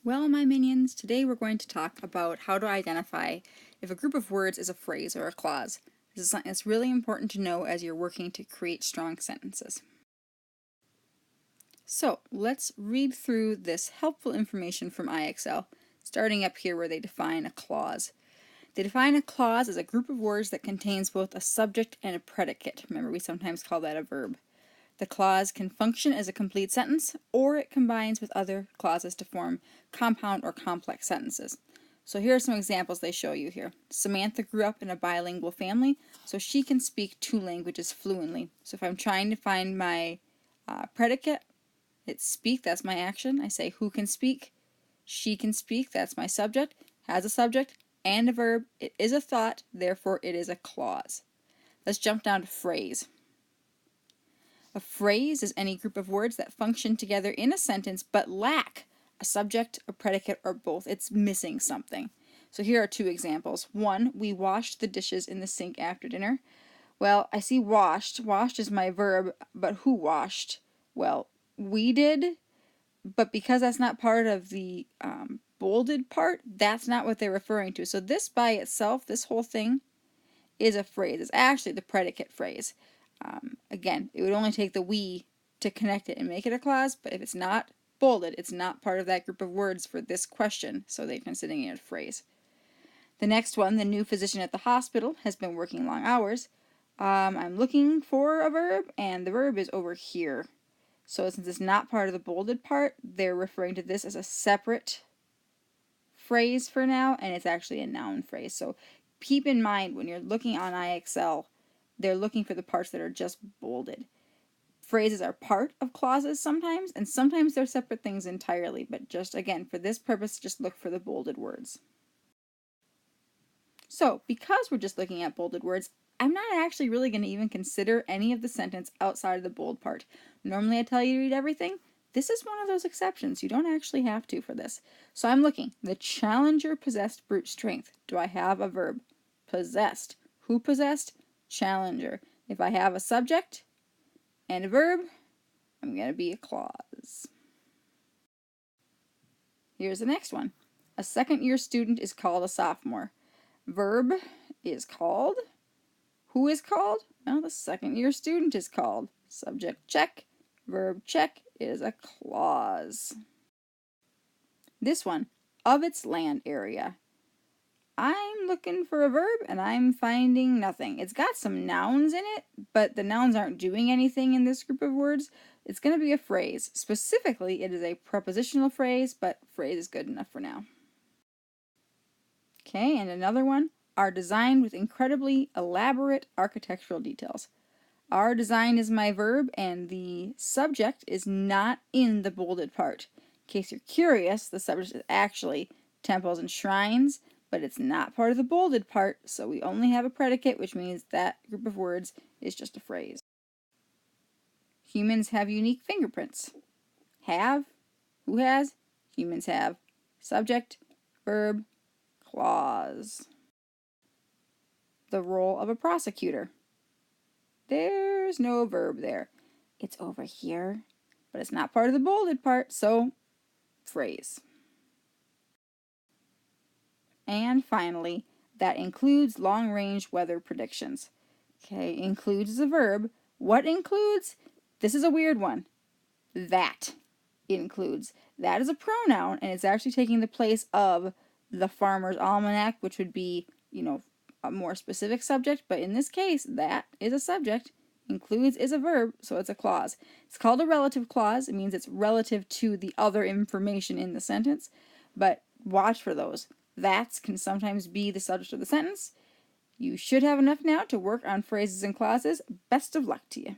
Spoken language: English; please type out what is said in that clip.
Well, my minions, today we're going to talk about how to identify if a group of words is a phrase or a clause. This is something that's really important to know as you're working to create strong sentences. So, let's read through this helpful information from IXL, starting up here where they define a clause. They define a clause as a group of words that contains both a subject and a predicate. Remember, we sometimes call that a verb. The clause can function as a complete sentence, or it combines with other clauses to form compound or complex sentences. So here are some examples they show you here. Samantha grew up in a bilingual family, so she can speak 2 languages fluently. So if I'm trying to find my predicate, it's speak, that's my action. I say who can speak, she can speak, that's my subject, has a subject, and a verb. It is a thought, therefore it is a clause. Let's jump down to phrase. A phrase is any group of words that function together in a sentence but lack a subject, a predicate, or both. It's missing something. So here are 2 examples. 1, we washed the dishes in the sink after dinner. Well, I see washed. Washed is my verb, but who washed? Well, we did, but because that's not part of the bolded part, that's not what they're referring to. So this by itself, this whole thing, is a phrase. It's actually the predicate phrase. Again, it would only take the we to connect it and make it a clause, but if it's not bolded, it's not part of that group of words for this question, so they're considering it a phrase. The next one, the new physician at the hospital has been working long hours. I'm looking for a verb, and the verb is over here. So since it's not part of the bolded part, they're referring to this as a separate phrase for now, and it's actually a noun phrase. So keep in mind when you're looking on IXL, they're looking for the parts that are just bolded. Phrases are part of clauses sometimes, and sometimes they're separate things entirely, but just again, for this purpose, just look for the bolded words. So, because we're just looking at bolded words, I'm not actually really going to even consider any of the sentence outside of the bold part. Normally I tell you to read everything. This is one of those exceptions. You don't actually have to for this. So I'm looking. The challenger possessed brute strength. Do I have a verb? Possessed. Who possessed? Challenger. If I have a subject and a verb, I'm going to be a clause. Here's the next one. A second-year student is called a sophomore. Verb is called. Who is called? Well, the second-year student is called. Subject check. Verb check is a clause. This one, of its land area. I'm looking for a verb and I'm finding nothing. It's got some nouns in it, but the nouns aren't doing anything in this group of words. It's going to be a phrase. Specifically, it is a prepositional phrase, but phrase is good enough for now. Okay, and another one, are designed with incredibly elaborate architectural details. Our design is my verb, and the subject is not in the bolded part. In case you're curious, the subject is actually temples and shrines, but it's not part of the bolded part, so we only have a predicate, which means that group of words is just a phrase. Humans have unique fingerprints. Have, who has? Humans have. Subject, verb, clause. The role of a prosecutor. There's no verb there. It's over here, but it's not part of the bolded part, so phrase. And finally, that includes long-range weather predictions. Okay, includes is a verb. What includes? This is a weird one. That includes. That is a pronoun, and it's actually taking the place of the farmer's almanac, which would be, a more specific subject, but in this case, that is a subject. Includes is a verb, so it's a clause. It's called a relative clause. It means it's relative to the other information in the sentence, but watch for those. That's can sometimes be the subject of the sentence. You should have enough now to work on phrases and clauses. Best of luck to you.